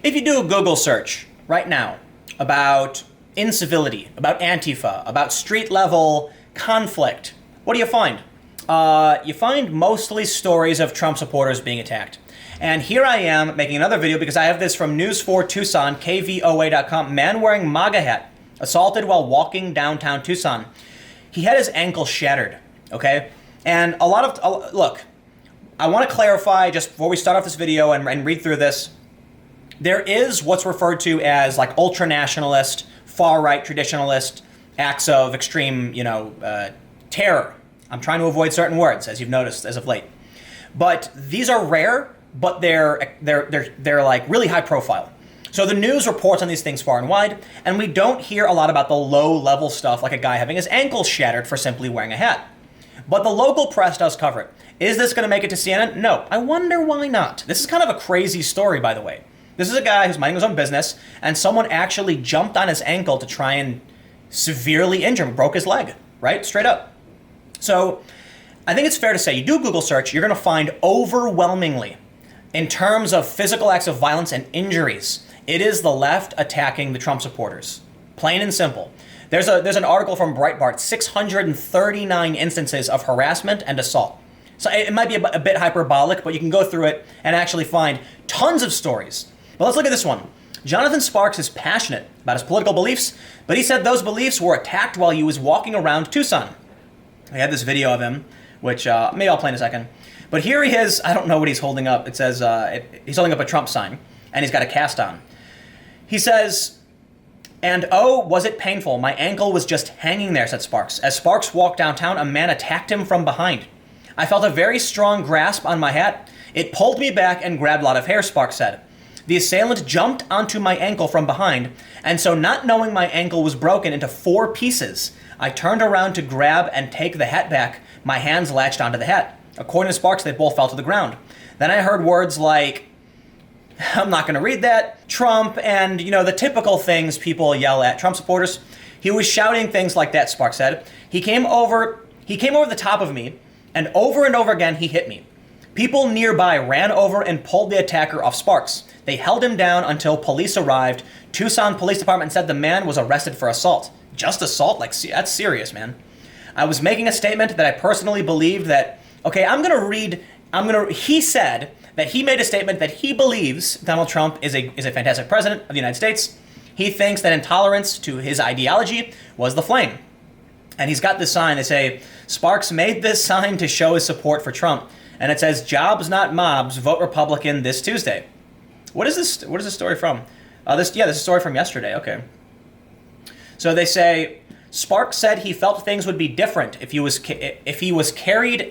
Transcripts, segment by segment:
If you do a Google search right now about incivility, about Antifa, about street level conflict, what do you find? You find mostly stories of Trump supporters being attacked. And here I am making another video because I have this from News 4 Tucson, KVOA.com. Man wearing MAGA hat, assaulted while walking downtown Tucson. He had his ankle shattered, okay? And look, I want to clarify just before we start off this video and read through this. There is what's referred to as like ultra-nationalist, far-right traditionalist acts of extreme, terror. I'm trying to avoid certain words, as you've noticed as of late. But these are rare, but they're like really high profile. So the news reports on these things far and wide, and we don't hear a lot about the low-level stuff like a guy having his ankle shattered for simply wearing a hat. But the local press does cover it. Is this going to make it to CNN? No. I wonder why not. This is kind of a crazy story, by the way. This is a guy who's minding his own business, and someone actually jumped on his ankle to try and severely injure him, broke his leg, right? Straight up. So I think it's fair to say, you do a Google search, you're going to find overwhelmingly, in terms of physical acts of violence and injuries, it is the left attacking the Trump supporters. Plain and simple. There's an article from Breitbart, 639 instances of harassment and assault. So it might be a bit hyperbolic, but you can go through it and actually find tons of stories. But let's look at this one. Jonathan Sparks is passionate about his political beliefs, but he said those beliefs were attacked while he was walking around Tucson. I had this video of him, which maybe I'll play in a second. But here he is. I don't know what he's holding up. It says he's holding up a Trump sign, and he's got a cast on. He says, "And oh, was it painful? My ankle was just hanging there," said Sparks. As Sparks walked downtown, a man attacked him from behind. "I felt a very strong grasp on my hat. It pulled me back and grabbed a lot of hair," Sparks said. "The assailant jumped onto my ankle from behind, and so not knowing my ankle was broken into 4 pieces, I turned around to grab and take the hat back. My hands latched onto the hat." According to Sparks, they both fell to the ground. Then I heard words like, I'm not going to read that, Trump, and, the typical things people yell at Trump supporters. He was shouting things like that, Sparks said. He came over the top of me, and over again, he hit me. People nearby ran over and pulled the attacker off Sparks. They held him down until police arrived. Tucson Police Department said the man was arrested for assault. Just assault? That's serious, man. I was making a statement that I personally believed that, he said that he made a statement that he believes Donald Trump is a fantastic president of the United States. He thinks that intolerance to his ideology was the flame. And he's got this sign. They say, Sparks made this sign to show his support for Trump. And it says, "Jobs, not mobs, vote Republican this Tuesday." What is this story from? This is a story from yesterday. Okay. So they say, Sparks said he felt things would be different if he was carrying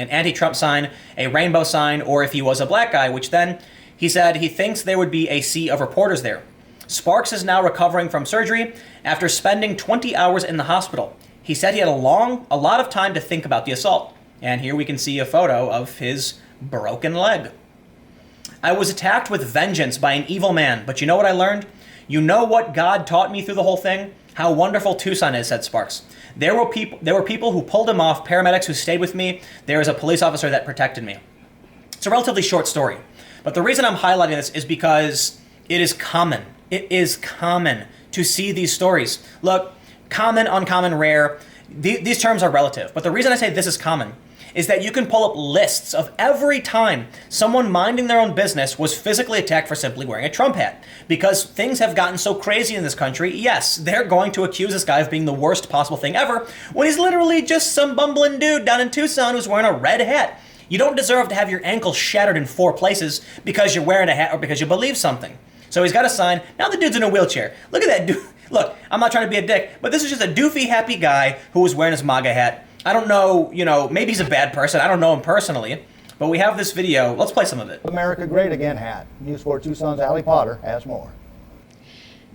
an anti-Trump sign, a rainbow sign, or if he was a black guy, which then he said he thinks there would be a sea of reporters there. Sparks is now recovering from surgery after spending 20 hours in the hospital. He said he had a lot of time to think about the assault. And here we can see a photo of his broken leg. "I was attacked with vengeance by an evil man, but you know what I learned? You know what God taught me through the whole thing? How wonderful Tucson is," said Sparks. There were people who pulled him off, paramedics who stayed with me. There was a police officer that protected me. It's a relatively short story. But the reason I'm highlighting this is because it is common. It is common to see these stories. Look, common, uncommon, rare, these terms are relative. But the reason I say this is common is that you can pull up lists of every time someone minding their own business was physically attacked for simply wearing a Trump hat. Because things have gotten so crazy in this country, yes, they're going to accuse this guy of being the worst possible thing ever when he's literally just some bumbling dude down in Tucson who's wearing a red hat. You don't deserve to have your ankle shattered in 4 places because you're wearing a hat or because you believe something. So he's got a sign. Now the dude's in a wheelchair. Look at that dude. Look, I'm not trying to be a dick, but this is just a doofy, happy guy who was wearing his MAGA hat. I don't know, maybe he's a bad person. I don't know him personally. But we have this video. Let's play some of it. America Great Again hat. News 4 Tucson's Allie Potter has more.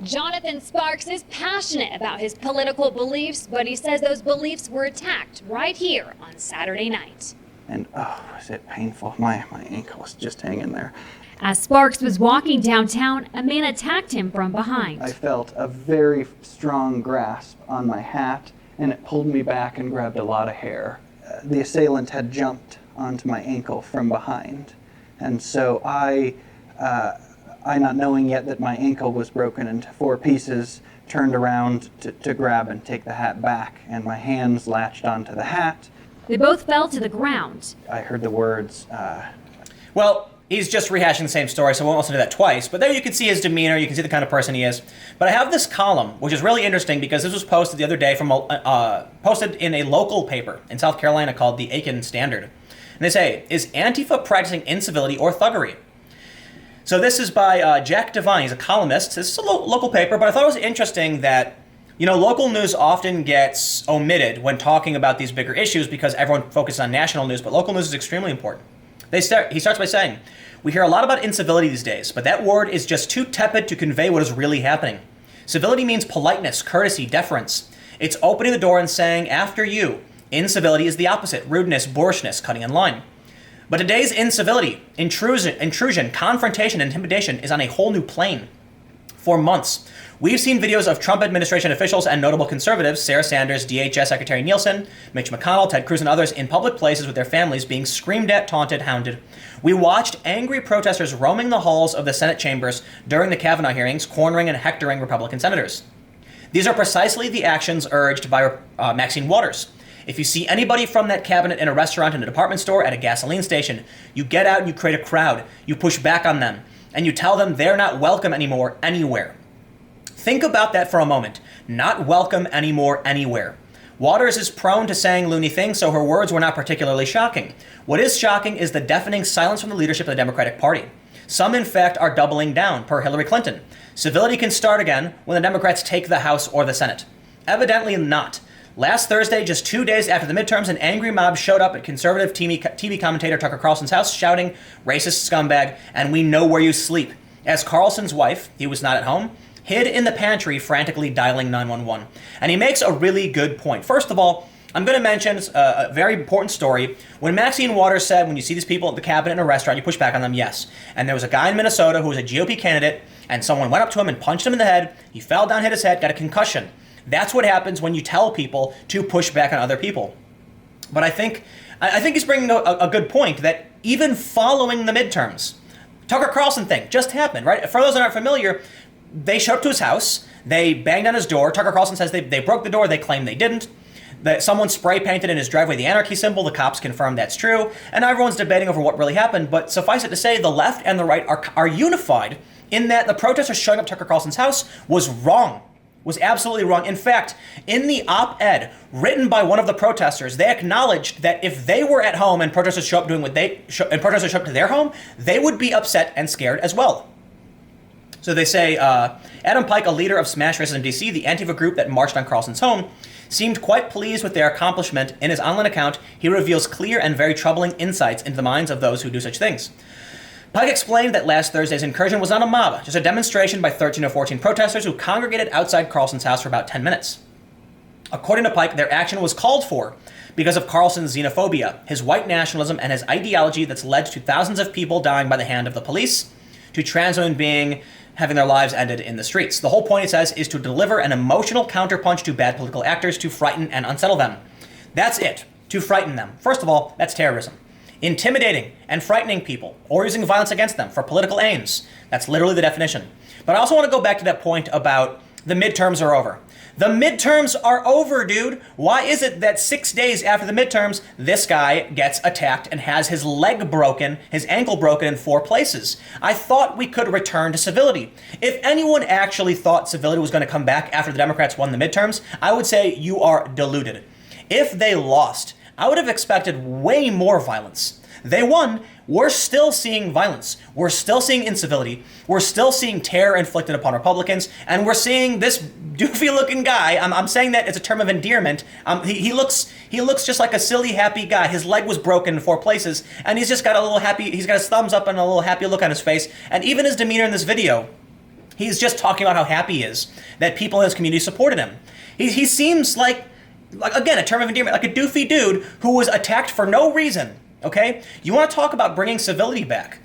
Jonathan Sparks is passionate about his political beliefs, but he says those beliefs were attacked right here on Saturday night. And oh, was it painful? My ankle was just hanging there. As Sparks was walking downtown, a man attacked him from behind. I felt a very strong grasp on my hat, and it pulled me back and grabbed a lot of hair. The assailant had jumped onto my ankle from behind, and so I I, not knowing yet that my ankle was broken into 4 pieces, turned around to grab and take the hat back, and my hands latched onto the hat. They both fell to the ground. I heard the words, Well, he's just rehashing the same story, so I won't listen to that twice. But there you can see his demeanor, you can see the kind of person he is. But I have this column, which is really interesting because this was posted the other day from posted in a local paper in South Carolina called the Aiken Standard. And they say, is Antifa practicing incivility or thuggery? So this is by Jack Devine. He's a columnist. This is a local paper, but I thought it was interesting that, you know, local news often gets omitted when talking about these bigger issues because everyone focuses on national news, but local news is extremely important. He starts by saying, we hear a lot about incivility these days, but that word is just too tepid to convey what is really happening. Civility means politeness, courtesy, deference. It's opening the door and saying, after you. Incivility is the opposite, rudeness, boorishness, cutting in line. But today's incivility, intrusion, confrontation, intimidation is on a whole new plane. For months, we've seen videos of Trump administration officials and notable conservatives, Sarah Sanders, DHS Secretary Nielsen, Mitch McConnell, Ted Cruz, and others in public places with their families being screamed at, taunted, hounded. We watched angry protesters roaming the halls of the Senate chambers during the Kavanaugh hearings, cornering and hectoring Republican senators. These are precisely the actions urged by Maxine Waters. If you see anybody from that cabinet in a restaurant, in a department store, at a gasoline station, you get out and you create a crowd. You push back on them, and you tell them they're not welcome anymore anywhere. Think about that for a moment. Not welcome anymore anywhere. Waters is prone to saying loony things, so her words were not particularly shocking. What is shocking is the deafening silence from the leadership of the Democratic Party. Some, in fact, are doubling down, per Hillary Clinton. Civility can start again when the Democrats take the House or the Senate. Evidently not. Last Thursday, just 2 days after the midterms, an angry mob showed up at conservative TV commentator Tucker Carlson's house shouting, "Racist scumbag, and we know where you sleep." As Carlson's wife, he was not at home, hid in the pantry frantically dialing 911. And he makes a really good point. First of all, I'm going to mention a very important story. When Maxine Waters said, when you see these people at the cabinet in a restaurant, you push back on them, yes. And there was a guy in Minnesota who was a GOP candidate, and someone went up to him and punched him in the head. He fell down, hit his head, got a concussion. That's what happens when you tell people to push back on other people. But I think he's bringing a good point that even following the midterms, Tucker Carlson thing just happened, right? For those that aren't familiar, they showed up to his house, they banged on his door. Tucker Carlson says they broke the door, they claim they didn't. That someone spray painted in his driveway the anarchy symbol, the cops confirmed that's true, and everyone's debating over what really happened. But suffice it to say, the left and the right are unified in that the protesters showing up at Tucker Carlson's house was wrong. Was absolutely wrong. In fact, in the op-ed written by one of the protesters, they acknowledged that if they were at home and protesters show up protesters show up to their home, they would be upset and scared as well. So they say, Adam Pike, a leader of Smash Racism DC, the Antifa group that marched on Carlson's home, seemed quite pleased with their accomplishment. In his online account, he reveals clear and very troubling insights into the minds of those who do such things. Pike explained that last Thursday's incursion was not a mob, just a demonstration by 13 or 14 protesters who congregated outside Carlson's house for about 10 minutes. According to Pike, their action was called for because of Carlson's xenophobia, his white nationalism, and his ideology that's led to thousands of people dying by the hand of the police, to trans women having their lives ended in the streets. The whole point, it says, is to deliver an emotional counterpunch to bad political actors to frighten and unsettle them. That's it, to frighten them. First of all, that's terrorism. Intimidating and frightening people, or using violence against them for political aims. That's literally the definition. But I also want to go back to that point about the midterms are over. The midterms are over, dude. Why is it that 6 days after the midterms, this guy gets attacked and has his leg broken, his ankle broken in 4 places? I thought we could return to civility. If anyone actually thought civility was going to come back after the Democrats won the midterms, I would say you are deluded. If they lost, I would have expected way more violence. They won. We're still seeing violence. We're still seeing incivility. We're still seeing terror inflicted upon Republicans. And we're seeing this doofy-looking guy. I'm saying that as a term of endearment. He looks just like a silly, happy guy. His leg was broken in 4 places. And he's just got a little happy, he's got his thumbs up and a little happy look on his face. And even his demeanor in this video, he's just talking about how happy he is that people in his community supported him. He seems like, again, a term of endearment, like a doofy dude who was attacked for no reason, okay? You want to talk about bringing civility back.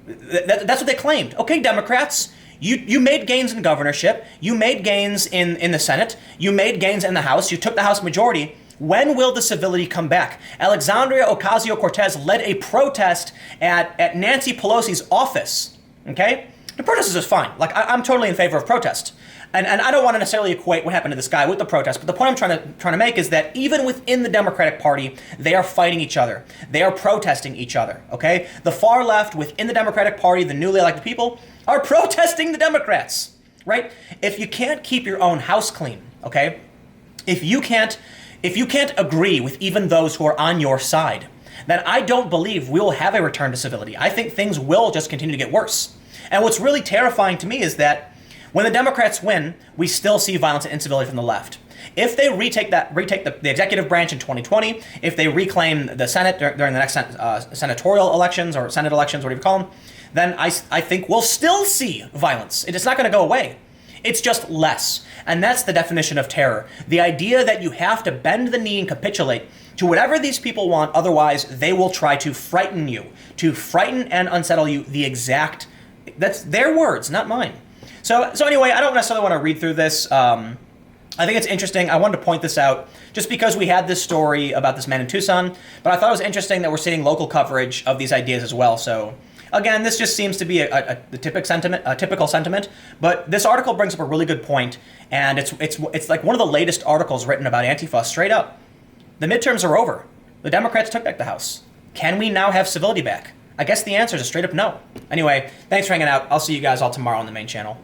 That's what they claimed. Okay, Democrats, you made gains in governorship. You made gains in the Senate. You made gains in the House. You took the House majority. When will the civility come back? Alexandria Ocasio-Cortez led a protest at Nancy Pelosi's office, okay? The protest is fine. Like, I'm totally in favor of protest. And I don't want to necessarily equate what happened to this guy with the protest, but the point I'm trying to make is that even within the Democratic Party, they are fighting each other. They are protesting each other, okay? The far left within the Democratic Party, the newly elected people, are protesting the Democrats, right? If you can't keep your own house clean, okay? If you can't agree with even those who are on your side, then I don't believe we will have a return to civility. I think things will just continue to get worse. And what's really terrifying to me is that when the Democrats win, we still see violence and incivility from the left. If they retake the executive branch in 2020, if they reclaim the Senate during the next senatorial elections or Senate elections, whatever you call them, then I think we'll still see violence. It's not going to go away. It's just less. And that's the definition of terror. The idea that you have to bend the knee and capitulate to whatever these people want, otherwise they will try to frighten you, to frighten and unsettle you that's their words, not mine. So anyway, I don't necessarily want to read through this. I think it's interesting. I wanted to point this out just because we had this story about this man in Tucson, but I thought it was interesting that we're seeing local coverage of these ideas as well. So again, this just seems to be a typical sentiment, but this article brings up a really good point, and it's like one of the latest articles written about Antifa straight up. The midterms are over. The Democrats took back the House. Can we now have civility back? I guess the answer is a straight up no. Anyway, thanks for hanging out. I'll see you guys all tomorrow on the main channel.